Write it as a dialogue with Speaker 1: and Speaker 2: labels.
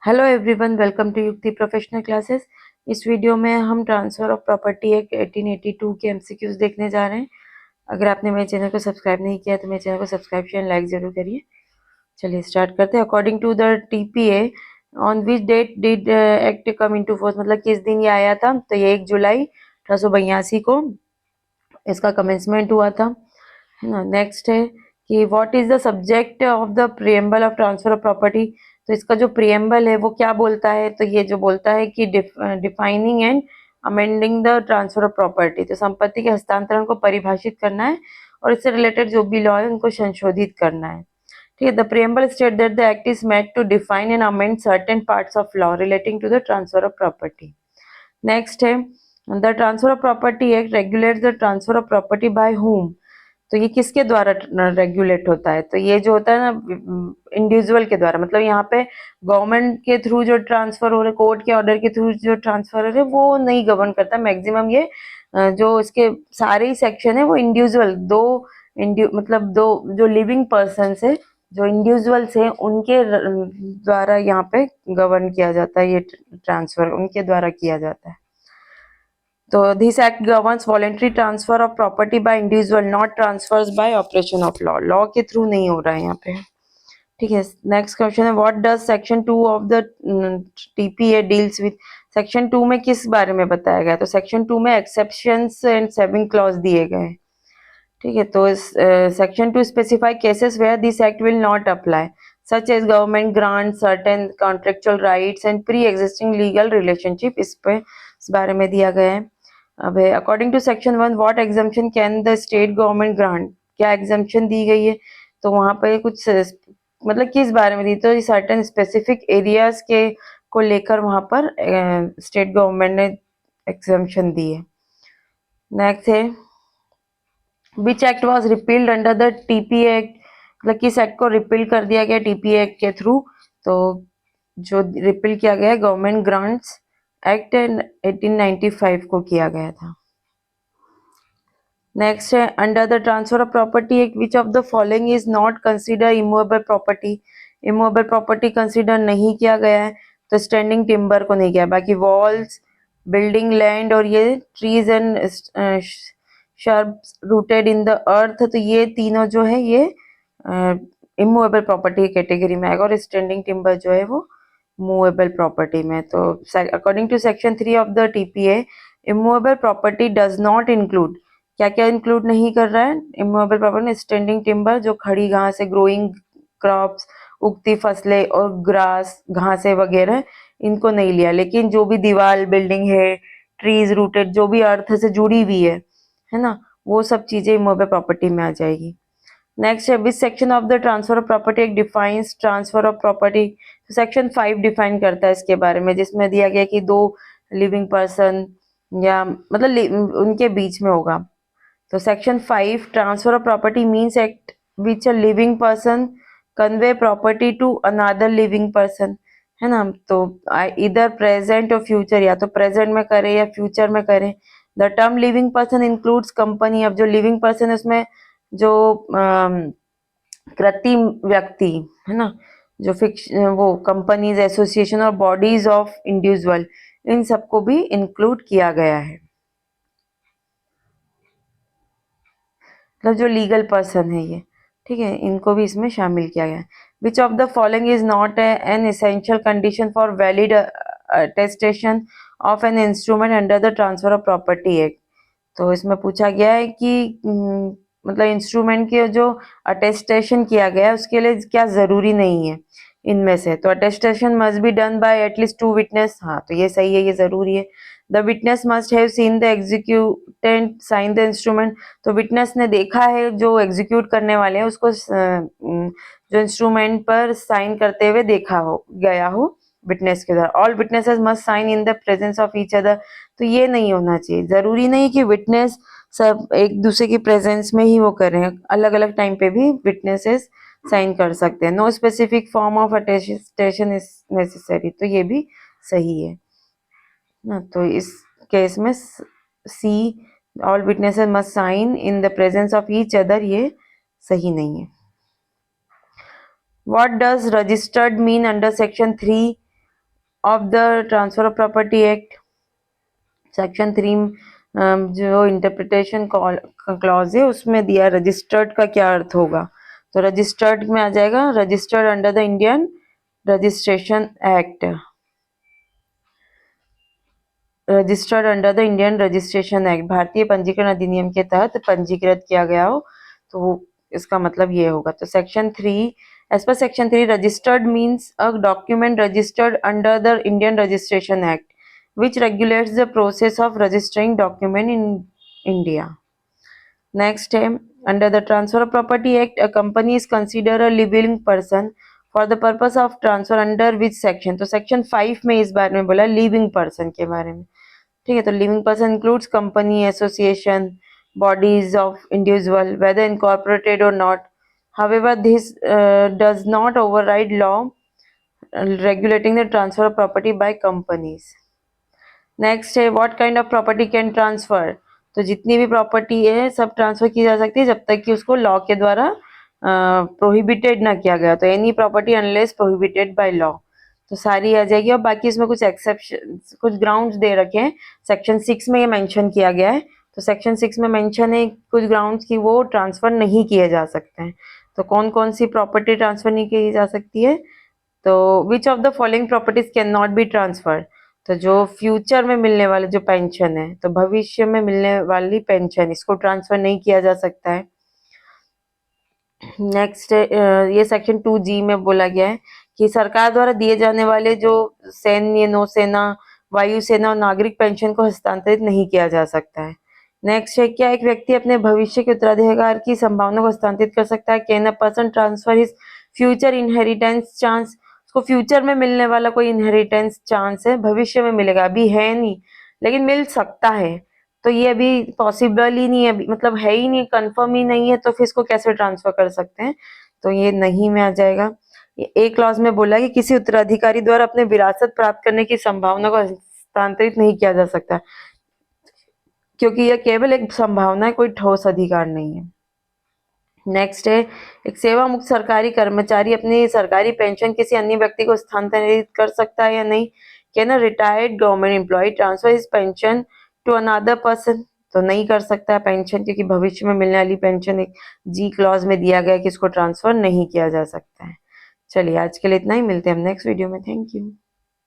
Speaker 1: Hello everyone, welcome to युक्ति professional classes. इस video में हम ट्रांसफ़र ऑफ प्रॉपर्टी एक्ट 1882 के एमसीक्यूज देखने जा रहे हैं। अगर आपने मेरे चैनल को सब्सक्राइब नहीं किया तो मेरे चैनल को सब्सक्राइब शेयर लाइक जरूर करिए। चलिए स्टार्ट करते हैं। According to the TPA, on which date did act come into force, मतलब किस दिन ये आया था? तो ये 1 जुलाई 1882 को इसका कमेंसमेंट हुआ था, है ना। नेक्स्ट है कि what is the subject of the preamble of transfer of property. तो इसका जो प्रियम्बल है वो क्या बोलता है? तो ये जो बोलता है कि defining and amending the transfer of property, तो संपत्ति के हस्तांतरण को परिभाषित करना है और इससे रिलेटेड जो भी लॉ है उनको संशोधित करना है। ठीक है। The preamble state that the act is made to define and amend certain parts of law relating to the transfer of property. Next है the transfer of property act regulates the transfer of property by whom. तो ये किसके द्वारा regulate होता है? तो ये जो होता है ना, इंडिविजुअल के द्वारा, मतलब यहाँ पे गवर्नमेंट के थ्रू जो ट्रांसफर हो रहे, कोर्ट के ऑर्डर के थ्रू जो ट्रांसफर हो रहे, वो नहीं गवर्न करता। मैक्सिमम ये जो इसके सारे ही सेक्शन है वो इंडिविजुअल मतलब दो जो लिविंग पर्सन है, जो इंडिविजुअल्स हैं, उनके द्वारा यहाँ पे गवर्न किया जाता है। ये ट्रांसफर उनके द्वारा किया जाता है। तो this act governs voluntary transfer of property by individual, not transfers by operation of law. Law के थ्रू नहीं हो रहा है यहाँ पे। ठीक है। नेक्स्ट क्वेश्चन है what does section 2 of the TPA deals with. Section 2 में किस बारे में बताया गया? तो सेक्शन 2 में एक्सेप्शंस एंड सेविंग क्लॉज दिए गए हैं। ठीक है। तो section 2 specify cases where this act will not apply, such as government grant certain contractual rights and pre existing legal relationship. इस बारे में दिया गया है। अब according to section 1 what exemption can the state government grant. क्या exemption दी गई है? तो वहां पे कुछ मतलब किस बारे में दी? तो सर्टेन स्पेसिफिक एरियाज के को लेकर वहां पर स्टेट गवर्नमेंट ने एग्जम्पशन दी है। नेक्स्ट है which act was repealed under the TPA act. मतलब किस एक्ट को रिपील कर दिया गया टीपीए एक्ट के थ्रू? तो जो रिपील किया गया है गवर्नमेंट ग्रांट्स एक्ट 1895 को किया गया था। नेक्स्ट है under the transfer of property act which of the following is not consider immovable property. Immovable property consider नहीं किया गया है, तो स्टैंडिंग टिम्बर को नहीं किया, बाकी वॉल्स, बिल्डिंग, लैंड और ये trees and shrubs rooted in the earth, तो ये तीनों जो है ये इमूवेबल प्रॉपर्टी कैटेगरी में आएगा और स्टैंडिंग टिम्बर जो है वो मूवेबल प्रॉपर्टी में। तो according to section 3 of the TPA, immovable property does not include, क्या क्या इंक्लूड नहीं कर रहा है इमूवेबल प्रॉपर्टी में? स्टैंडिंग टिम्बर, जो खड़ी घास है, ग्रोइंग क्रॉप्स, उगती फसलें और ग्रास घासें वगैरह, इनको नहीं लिया। लेकिन जो भी दीवार, बिल्डिंग है, ट्रीज रूटेड, जो भी अर्थ से जुड़ी हुई है ना, वो सब चीजें इमूवेबल प्रॉपर्टी में आ जाएगी। नेक्स्ट है which section of the transfer of property act defines transfer of property. Section 5 define करता है इसके बारे में, जिसमें दिया गया कि दो लिविंग पर्सन या मतलब उनके बीच में होगा। तो section 5 transfer of property means act which a living person convey property to another living person, है ना। तो इधर प्रेजेंट और फ्यूचर, या तो प्रेजेंट में करे या फ्यूचर में करे। The term living person includes company. अब जो लिविंग पर्सन है उसमें जो कृत्रिम व्यक्ति है ना, जो वो कंपनीज, एसोसिएशन और बॉडीज ऑफ इंडिविजुअल, इन सबको भी इंक्लूड किया गया है। मतलब जो लीगल पर्सन है ये, ठीक है, इनको भी इसमें शामिल किया गया है। Which of the following is not an essential condition for valid attestation of an instrument under the transfer of property act. तो इसमें पूछा गया है कि मतलब इंस्ट्रूमेंट के जो अटेस्टेशन किया गया है उसके लिए क्या जरूरी नहीं है इनमें से? तो attestation must be done by at least 2 witness. हाँ, तो ये सही है, ये जरूरी है। The witness must have seen the executant sign the instrument. तो विटनेस ने देखा है, जो एग्जीक्यूट करने वाले हैं उसको जो इंस्ट्रूमेंट पर साइन करते हुए देखा हो गया हो विटनेस के द्वारा। All witnesses must sign in the presence of each other. तो ये नहीं होना चाहिए, जरूरी नहीं कि विटनेस सब एक दूसरे की प्रेजेंस में ही वो करें, अलग अलग टाइम पे भी विटनेसेस साइन कर सकते हैं। No specific form of attestation is necessary, तो ये भी सही है ना। तो इस केस में C, all witnesses must sign in the presence of each other, ये सही नहीं है। What does registered mean under section 3 of the transfer of property act section 3 जो इंटरप्रिटेशन क्लॉज है उसमें दिया रजिस्टर्ड का क्या अर्थ होगा। तो रजिस्टर्ड में आ जाएगा registered under the Indian registration act, registered under the Indian registration act, भारतीय पंजीकरण अधिनियम के तहत पंजीकृत किया गया हो, तो इसका मतलब ये होगा। तो section 3 as per section 3 registered means a document registered under the Indian registration act which regulates the process of registering document in India. Next है under the Transfer of Property Act, a company is considered a living person for the purpose of transfer under which section। तो section 5 में इस बारे में बोला living person के बारे में, ठीक है। तो living person includes company, association, bodies of individual whether incorporated or not, however this does not override law regulating the transfer of property by companies। Next है what kind of property can transfer. तो जितनी भी property है सब transfer की जा सकती है जब तक कि उसको लॉ के द्वारा प्रोहिबिटेड ना किया गया। तो any property unless prohibited by law, तो सारी आ जाएगी। और बाकी इसमें कुछ एक्सेप्शन, कुछ ग्राउंड्स दे रखे हैं, सेक्शन 6 में ये मेंशन किया गया है। तो सेक्शन 6 में मेंशन है कुछ ग्राउंड्स की वो ट्रांसफर नहीं किए जा सकते हैं। तो कौन कौन सी प्रॉपर्टी ट्रांसफर नहीं की जा सकती है, तो which of the following properties can not be transfer. तो जो फ्यूचर में मिलने वाले जो पेंशन है, तो भविष्य में मिलने वाली पेंशन, इसको ट्रांसफर नहीं किया जा सकता है। नेक्स्ट ये सेक्शन 2G में बोला गया है कि सरकार द्वारा दिए जाने वाले जो सैन्य, नौसेना, वायुसेना और नागरिक पेंशन को हस्तांतरित नहीं किया जा सकता है। नेक्स्ट है क्या एक व्यक्ति अपने भविष्य के उत्तराधिकार की संभावना को हस्तांतरित कर सकता है। Can a person transfer his future inheritance chance. उसको फ्यूचर में मिलने वाला कोई इनहेरिटेंस चांस है, भविष्य में मिलेगा, अभी है नहीं लेकिन मिल सकता है। तो ये अभी पॉसिबल ही नहीं है, मतलब है ही नहीं, कंफर्म ही नहीं है, तो फिर इसको कैसे ट्रांसफर कर सकते हैं। तो ये नहीं में आ जाएगा। एक क्लॉज में बोला कि किसी उत्तराधिकारी द्वारा अपने विरासत प्राप्त करने की संभावना को हस्तांतरित नहीं किया जा सकता, क्योंकि यह केवल एक संभावना है, कोई ठोस अधिकार नहीं है। नेक्स्ट है एक सेवा मुक्त सरकारी कर्मचारी अपनी सरकारी पेंशन किसी अन्य व्यक्ति को स्थानांतरित कर सकता है या नहीं। Can a retired government employee transfer his pension to another person. तो नहीं कर सकता है पेंशन, क्योंकि भविष्य में मिलने वाली पेंशन एक G क्लॉज में दिया गया है कि इसको ट्रांसफर नहीं किया जा सकता है। चलिए आज के लिए इतना ही, मिलते हैं हम नेक्स्ट वीडियो में। Thank you.